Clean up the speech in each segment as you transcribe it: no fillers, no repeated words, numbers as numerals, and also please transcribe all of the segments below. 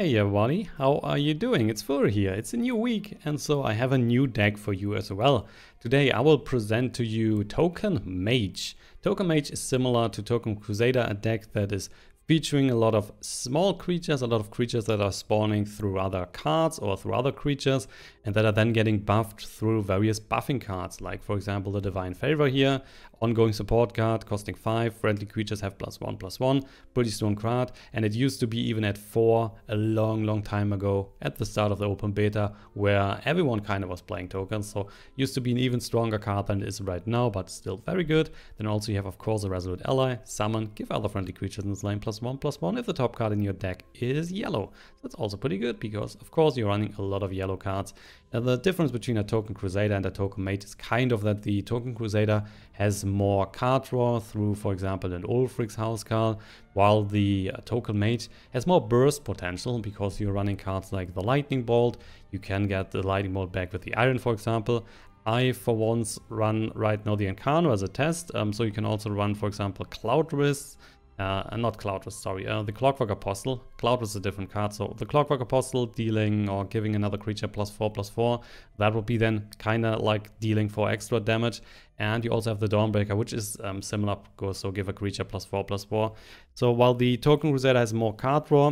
Hey everybody, how are you doing? It's Furo here. It's a new week and so I have a new deck for you as well. Today I will present to you Token Mage. Token Mage is similar to Token Crusader, a deck that is featuring a lot of small creatures, a lot of creatures that are spawning through other cards or through other creatures and that are then getting buffed through various buffing cards, like for example the Divine Fervor here, ongoing support card costing 5, friendly creatures have +1/+1, pretty strong card, and it used to be even at 4 a long time ago at the start of the open beta where everyone kind of was playing tokens, so used to be an even stronger card than it is right now, but still very good. Then also you have of course a Resolute Ally, summon, give other friendly creatures in this lane +1/+1 if the top card in your deck is yellow. That's also pretty good because of course you're running a lot of yellow cards. Now, the difference between a Token Crusader and a Token Mage is kind of that the Token Crusader has more card draw through, for example, an Ulfric's Housecarl, while the Token Mage has more burst potential because you're running cards like the Lightning Bolt. You can get the Lightning Bolt back with the Ayrenn, for example. I, for once, run right now the Ancano as a test, so you can also run, for example, Cloudrest. Not Cloudrest, sorry, the Clockwork Apostle. Cloudrest is a different card, so the Clockwork Apostle dealing or giving another creature +4/+4, that would be then kind of like dealing 4 extra damage. And you also have the Dawnbreaker, which is similar, so give a creature +4/+4. So while the Token Crusader has more card draw,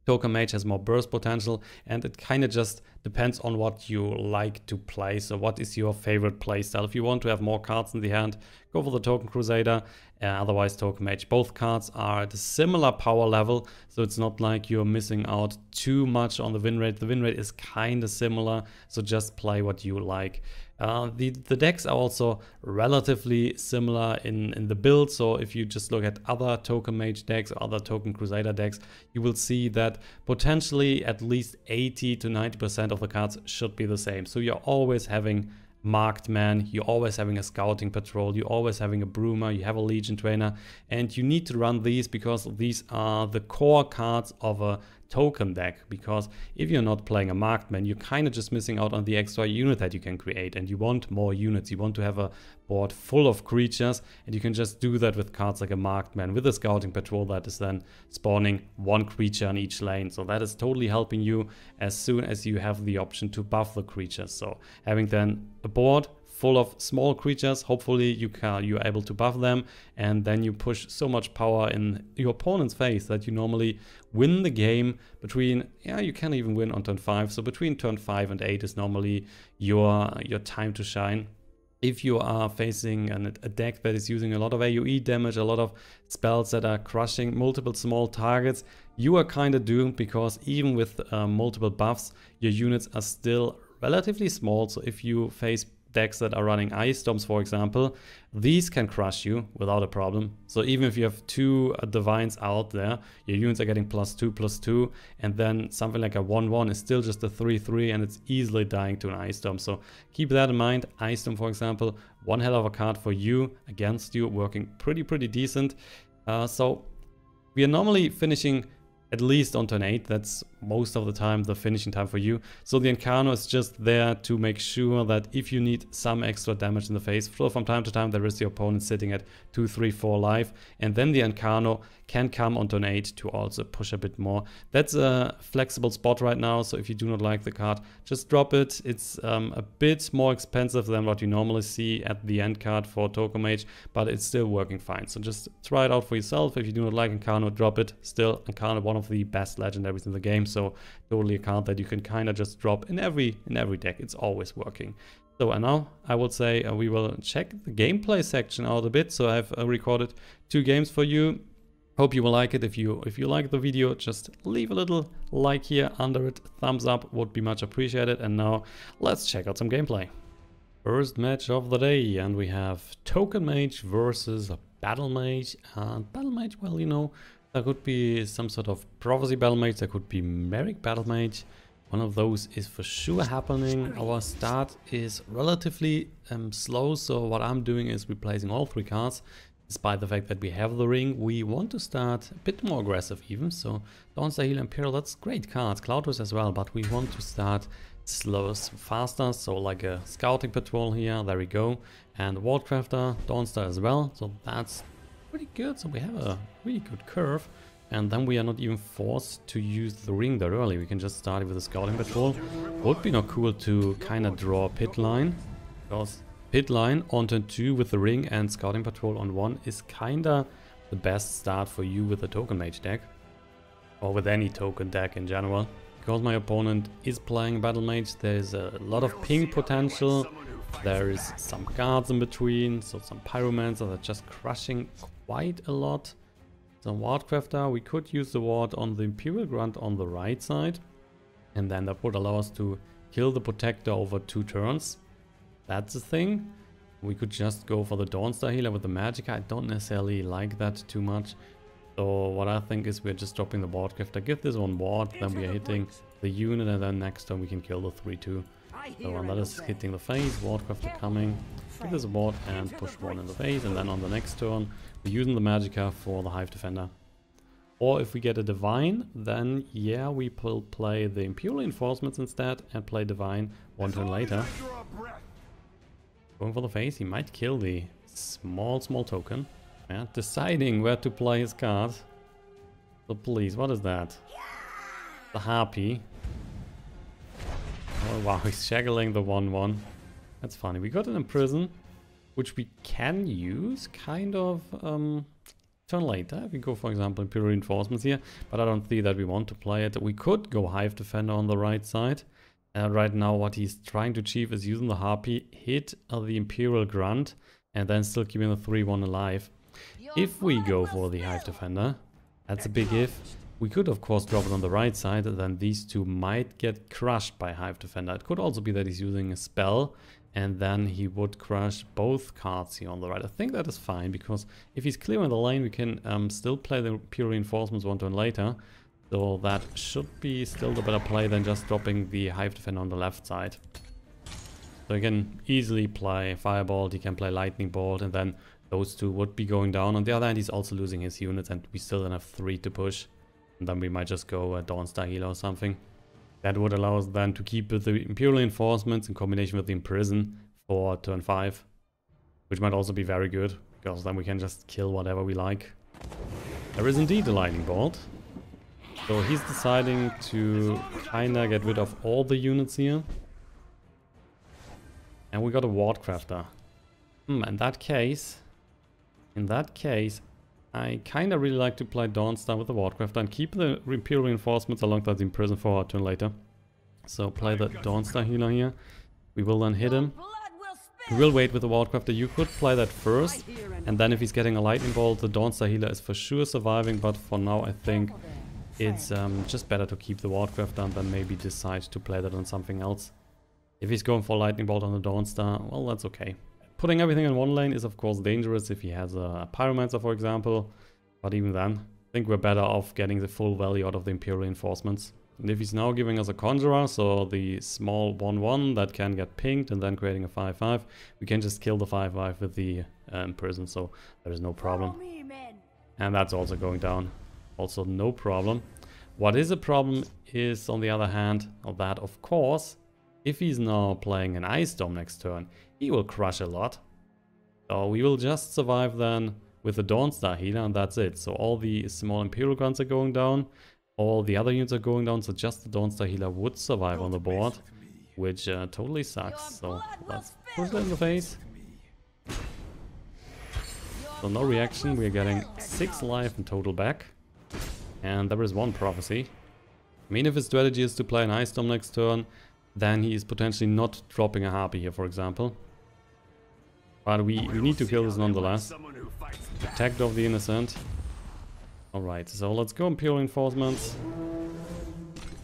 Token Mage has more burst potential, and it kind of just depends on what you like to play. So what is your favorite playstyle? If you want to have more cards in the hand, go for the Token Crusader, otherwise Token Mage. Both cards are at a similar power level, so it's not like you're missing out too much on the win rate. The win rate is kind of similar, so just play what you like. The decks are also relatively similar in the build, so if you just look at other Token Mage decks or other Token Crusader decks, you will see that potentially at least 80 to 90% of the cards should be the same. So you're always having Marked Man, you're always having a Scouting Patrol, you're always having a Bruma, you have a Legion Trainer, and you need to run these because these are the core cards of a token deck. Because if you're not playing a Marked Man, you're kind of just missing out on the extra unit that you can create, and you want more units. You want to have a board full of creatures, and you can just do that with cards like a Marked Man with a Scouting Patrol that is then spawning 1 creature on each lane. So that is totally helping you as soon as you have the option to buff the creatures. So having then a board full of small creatures, hopefully you're able to buff them, and then you push so much power in your opponent's face that you normally win the game between, you can even win on turn 5, so between turn 5 and 8 is normally your time to shine. If you are facing a deck that is using a lot of AoE damage, a lot of spells that are crushing multiple small targets, you are kind of doomed, because even with multiple buffs, your units are still relatively small. So if you face decks that are running Ice Storms, for example, these can crush you without a problem. So even if you have 2 Divines out there, your units are getting +2/+2, and then something like a 1/1 is still just a 3/3, and it's easily dying to an Ice Storm. So keep that in mind. Ice Storm, for example, one hell of a card for you, against you, working pretty decent. So we are normally finishing at least on turn 8, that's most of the time the finishing time for you. So the Ancano is just there to make sure that if you need some extra damage in the face, so from time to time there is the opponent sitting at 2, 3, 4 life, and then the Ancano can come on turn 8 to also push a bit more. That's a flexible spot right now, so if you do not like the card, just drop it. It's a bit more expensive than what you normally see at the end card for Token Mage, but it's still working fine. So just try it out for yourself. If you do not like Ancano, drop it. Still, Ancano, one of the best legendaries in the game, so totally a card that you can kind of just drop in every deck. It's always working. So and now I would say we will check the gameplay section out a bit. So I've recorded 2 games for you. Hope you will like it. If you like the video, just leave a little like here under it. Thumbs up would be much appreciated. And now let's check out some gameplay. First match of the day, and we have Token Mage versus a Battle Mage. And Battle Mage, well, you know, there could be some sort of Prophecy Battle Mage, there could be Merrick Battle Mage. One of those is for sure happening. Our start is relatively slow, so what I'm doing is replacing all 3 cards. Despite the fact that we have the ring, we want to start a bit more aggressive even. So Dawnstar Healer, Imperial, that's great cards. Cloudrest as well, but we want to start slower, faster. So like a Scouting Patrol here, there we go. And Wardcrafter, Dawnstar as well. So that's pretty good. So we have a really good curve. And then we are not even forced to use the ring that early. We can just start it with a scouting patrol. Would be not cool to kind of draw a pit line. Because pit line on turn 2 with the ring and scouting patrol on 1 is kind of the best start for you with a token mage deck. Or with any token deck in general. Because my opponent is playing battle mage, there is a lot of ping potential. There is some guards in between, so some pyromancer that are just crushing quite a lot. Some Wardcrafter, we could use the ward on the Imperial Grunt on the right side. And then that would allow us to kill the Protector over 2 turns. That's the thing. We could just go for the Dawnstar Healer with the Magicka. I don't necessarily like that too much. So what I think is we're just dropping the Wardcrafter. Give this one ward, then we are hitting the unit, and then next turn we can kill the 3-2. So when that is hitting the face, Wardcrafter coming. Give this a ward and push 1 in the face, and then on the next turn we're using the Magicka for the Hive Defender. Or if we get a Divine, then yeah, we will play the Imperial Reinforcements instead and play Divine 1 turn later. Going for the face, he might kill the small token. Yeah, deciding where to play his card. So please, what is that? The Harpy. Oh wow, he's shaggling the 1-1. That's funny. We got an Imprison, which we can use kind of turn later. If we go, for example, Imperial Reinforcements here, but I don't see that we want to play it. We could go Hive Defender on the right side. Right now what he's trying to achieve is using the Harpy, hit the Imperial Grunt, and then still keeping the 3-1 alive. If we go for the Hive Defender, that's a big if. We could of course drop it on the right side, then these two might get crushed by Hive Defender. It could also be that he's using a spell, and then he would crush both cards here on the right. I think that is fine, because if he's clearing the lane, we can still play the Imperial Reinforcements 1 turn later. So that should be still the better play than just dropping the Hive Defender on the left side. So he can easily play Firebolt, he can play Lightning Bolt, and then those two would be going down. On the other hand, he's also losing his units, and we still don't have 3 to push. And then we might just go a Dawnstar Healer or something. That would allow us then to keep the Imperial Reinforcements in combination with the Imprison for turn 5. Which might also be very good, because then we can just kill whatever we like. There is indeed a Lightning Bolt. So he's deciding to kinda get rid of all the units here. And we got a Wardcrafter. In that case, I kinda really like to play Dawnstar with the Wardcrafter and keep the Imperial Reinforcements alongside the Imprison for our turn later. So play the Dawnstar Healer here. We will then hit him. We will wait with the Wardcrafter. You could play that first, and then if he's getting a Lightning Bolt, the Dawnstar Healer is for sure surviving, but for now I think it's just better to keep the Wardcrafter and then maybe decide to play that on something else. If he's going for Lightning Bolt on the Dawnstar, well, that's okay. Putting everything in one lane is of course dangerous if he has a Pyromancer, for example. But even then, I think we're better off getting the full value out of the Imperial Reinforcements. And if he's now giving us a Conjurer, so the small 1-1 that can get pinged and then creating a 5-5, we can just kill the 5-5 with the Imprison, so there is no problem. And that's also going down. Also no problem. What is a problem is, on the other hand, that of course, if he's now playing an Ice Storm next turn, he will crush a lot. So we will just survive then with the Dawnstar Healer, and that's it. So all the small Imperial Guns are going down, all the other units are going down, so just the Dawnstar Healer would survive on the board, which totally sucks. So let's push that in the face. So no reaction, we are getting 6 life in total back. And there is 1 prophecy. I mean, if his strategy is to play an Ice Storm next turn, then he is potentially not dropping a Harpy here, for example. But we need to kill this nonetheless. Protect of the innocent. Alright, so let's go Imperial Reinforcements.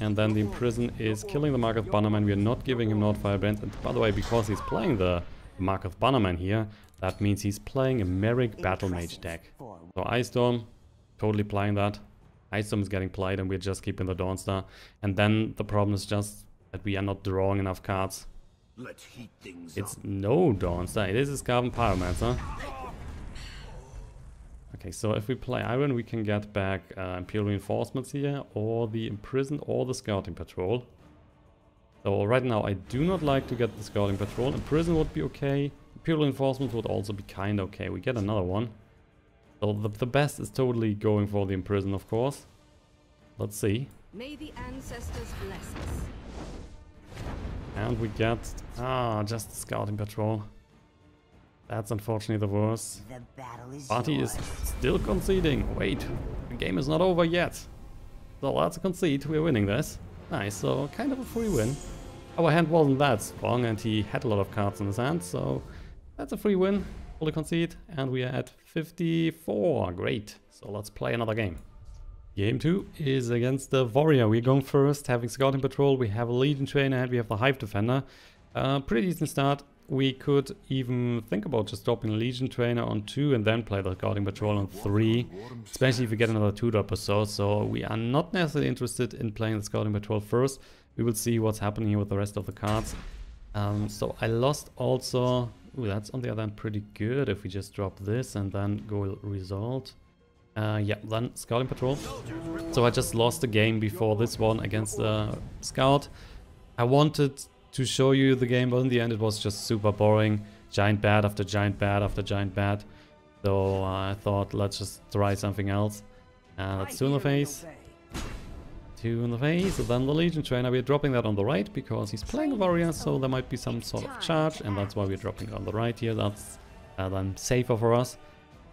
And then the Imprison is killing the Mark of Bannerman. We are not giving him Nord Firebrands. And by the way, because he's playing the Mark of Bannerman here, that means he's playing a Merrick Battle Mage deck. So Ice Storm, totally playing that. Ice Storm is getting played and we're just keeping the Dawnstar. And then the problem is just that we are not drawing enough cards. Let's heat things It's no Dawnstar, it is a Skaven Pyromancer. Okay, so if we play Ayrenn, we can get back Imperial Reinforcements here, or the Imprison, or the Scouting Patrol. So right now I do not like to get the Scouting Patrol. Imprison would be okay. Imperial Reinforcements would also be kinda okay. We get another one. So the best is totally going for the Imprison, of course. Let's see. May the ancestors bless us. And we get... just the Scouting Patrol. That's unfortunately the worst. The battle is Party is still conceding. Wait, the game is not over yet. So that's a concede. We're winning this. Nice, so kind of a free win. Our hand wasn't that strong and he had a lot of cards in his hand, so that's a free win. Fully concede, and we are at 54. Great. So let's play another game. Game 2 is against the Warrior. We're going first, having Scouting Patrol. We have a Legion Trainer and we have the Hive Defender. Pretty decent start. We could even think about just dropping Legion Trainer on 2 and then play the Scouting Patrol on 3. Especially if we get another 2-drop or so. So we are not necessarily interested in playing the Scouting Patrol first. We will see what's happening here with the rest of the cards. So I lost also... Ooh, that's on the other hand pretty good if we just drop this and then go Result. Yeah, then Scouting Patrol. So I just lost the game before this one against the Scout. I wanted to show you the game, but in the end it was just super boring. Giant bat after giant bat after giant bat. So I thought, let's just try something else. Let's 2 in the face. 2 in the face, and then the Legion Trainer. We're dropping that on the right because he's playing a Warrior, so there might be some sort of charge, and that's why we're dropping it on the right here. That's then safer for us.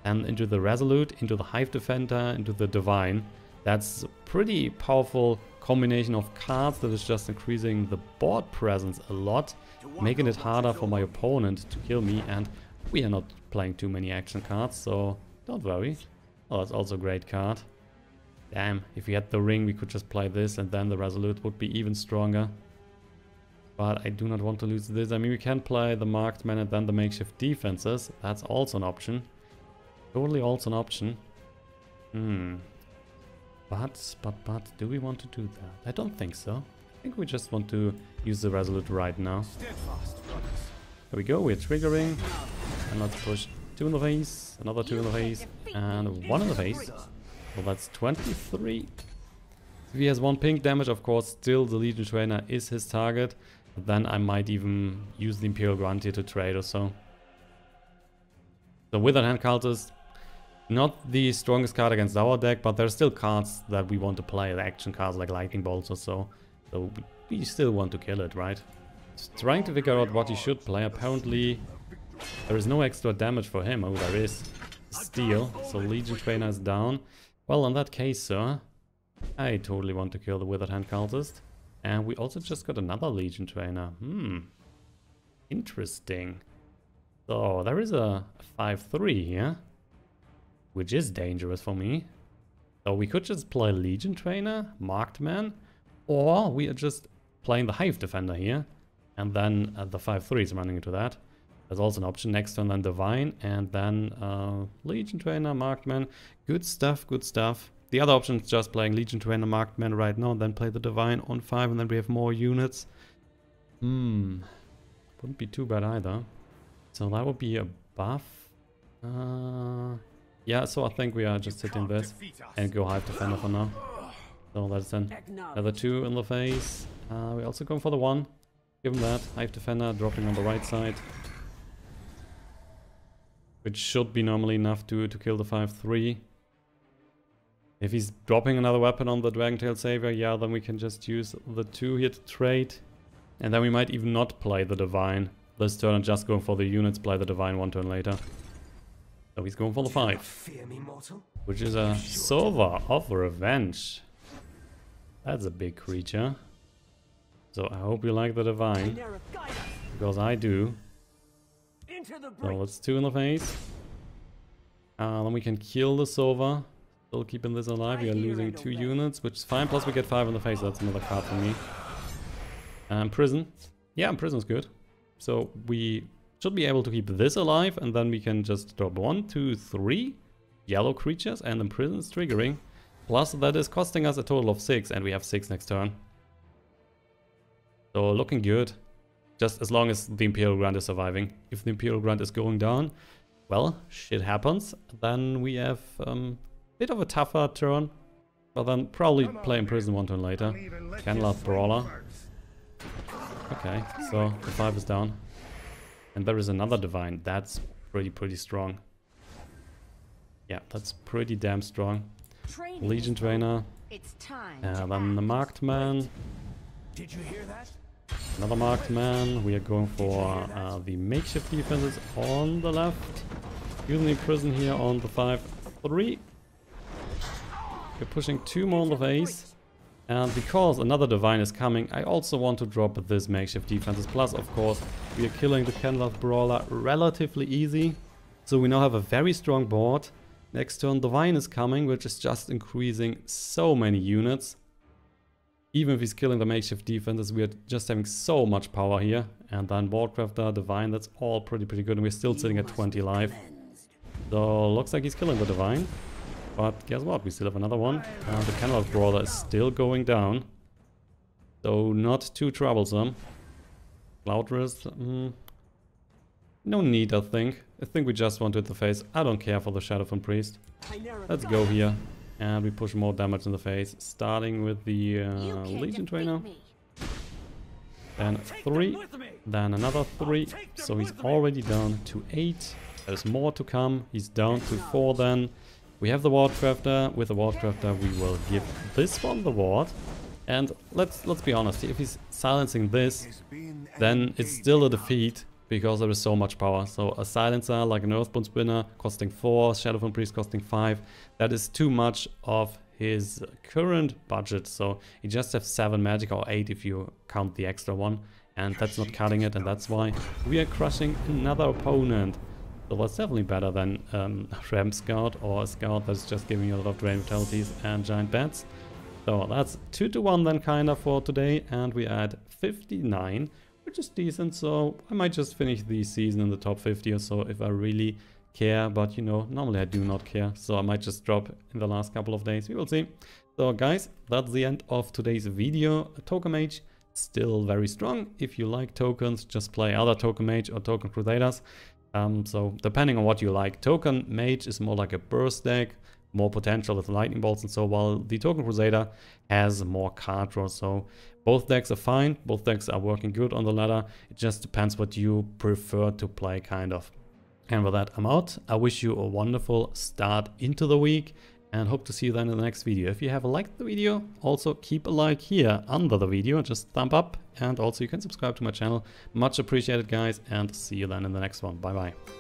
And into the Resolute, into the Hive Defender, into the Divine. That's a pretty powerful combination of cards that is just increasing the board presence a lot, making it harder for my opponent to kill me, and we are not playing too many action cards, so don't worry. Oh, that's also a great card. Damn, if we had the ring we could just play this and then the Resolute would be even stronger. But I do not want to lose this. I mean, we can play the Marked Man and then the Makeshift Defenses. That's also an option. Totally also an option. But, do we want to do that? I don't think so. I think we just want to use the Resolute right now. There we go, we're triggering. And let's push 2 in the face, another 2 in the face, and 1 in the face. So that's 23. If he has 1 pink damage, of course, still the Legion Trainer is his target. But then I might even use the Imperial Reinforcements to trade or so. So Withered Hand Cultist, not the strongest card against our deck, but there's still cards that we want to play, the action cards like Lightning Bolts or so. So we still want to kill it, right? Just trying to figure out what he should play. Apparently there is no extra damage for him. Oh, there is. Steel. So Legion Trainer is down. Well, in that case, sir, I totally want to kill the Withered Hand Cultist. And we also just got another Legion Trainer. Interesting. So there is a 5/3 here, which is dangerous for me. So we could just play Legion Trainer, Marked Man, or we are just playing the Hive Defender here, and then the 5/3 is running into that. There's also an option next turn, then Divine, and then Legion Trainer, Marked Man. Good stuff, good stuff. The other option is just playing Legion Trainer, Marked Man right now, and then play the Divine on 5, and then we have more units. Wouldn't be too bad either. So that would be a buff. Yeah, so I think we are just hitting this and go Hive Defender for now. So that's then another 2 in the face. We're also going for the 1. Give him that. Hive Defender dropping on the right side. Which should be normally enough to kill the 5/3. If he's dropping another weapon on the Dragentail Savior, yeah, then we can just use the 2 here to trade. And then we might even not play the Divine this turn and just go for the units, play the Divine 1 turn later. So he's going for the 5. Which is a Sova of Revenge. That's a big creature. So I hope you like the Divine. Because I do. So let's 2 in the face. Then we can kill the Sova. Still keeping this alive. We are losing 2 units, which is fine. Plus we get 5 in the face. That's another card for me. Imprison. Yeah, Imprison's good. So we should be able to keep this alive, and then we can just drop 1, 2, 3 yellow creatures, and Imprison's triggering. Plus that is costing us a total of 6, and we have 6 next turn. So looking good. Just as long as the Imperial Grunt is surviving. If the Imperial Grunt is going down, well, shit happens. Then we have a bit of a tougher turn. But then probably play Imprison 1 turn later. Candlelight Brawler. Okay, so the 5 is down. And there is another Divine. That's pretty strong. Yeah, that's pretty damn strong. Training Legion is Trainer. It's time. Then the Marked Man. Did you hear that? Another Marked Man. We are going for the makeshift defenses on the left. Using the Imprison here on the 5-3. We're pushing 2 more on the face. And because another Divine is coming, I also want to drop this makeshift defenses. Plus, of course, we are killing the Candlehearth Brawler relatively easy. So we now have a very strong board. Next turn, Divine is coming, which is just increasing so many units. Even if he's killing the makeshift defenses, we are just having so much power here. And then Wardcrafter, Divine, that's all pretty good. And we're still sitting at 20 life. So looks like he's killing the Divine. But guess what? We still have another one. And the Candlehearth Brawler is still going down. So not too troublesome. Cloudrest, no need, I think. I think we just want to hit the face. I don't care for the Shadow from Priest. Let's go here. And we push more damage in the face. Starting with the Legion Trainer. Then 3. Then another 3. So he's already down to 8. There's more to come. He's down to 4 then. We have the Wardcrafter. With the Wardcrafter we will give this one the ward. And let's be honest, if he's silencing this, then it's still a defeat because there is so much power. So a silencer like an Earthbound Spinner costing 4, Shadow from Priest costing 5, that is too much of his current budget. So he just has 7 Magicka, or 8 if you count the extra one, and that's not cutting it, and that's why we are crushing another opponent. So that's definitely better than Ram Scout or a Scout that's just giving you a lot of Drain Vitalities and Giant Bats. So that's 2-1 then kinda for today, and we are at 59, which is decent. So I might just finish the season in the top 50 or so if I really care, but you know, normally I do not care, so I might just drop in the last couple of days. We will see. So guys, that's the end of today's video. Token Mage still very strong. If you like tokens, just play other Token Mage or Token Crusaders. So depending on what you like, Token Mage is more like a burst deck, more potential with lightning bolts and so, while the Token Crusader has more card draw. So both decks are fine, both decks are working good on the ladder. It just depends what you prefer to play, kind of. And with that, I'm out. I wish you a wonderful start into the week and hope to see you then in the next video. If you have liked the video, also keep a like here under the video, just thumb up, and also you can subscribe to my channel. Much appreciated, guys, and see you then in the next one. Bye bye.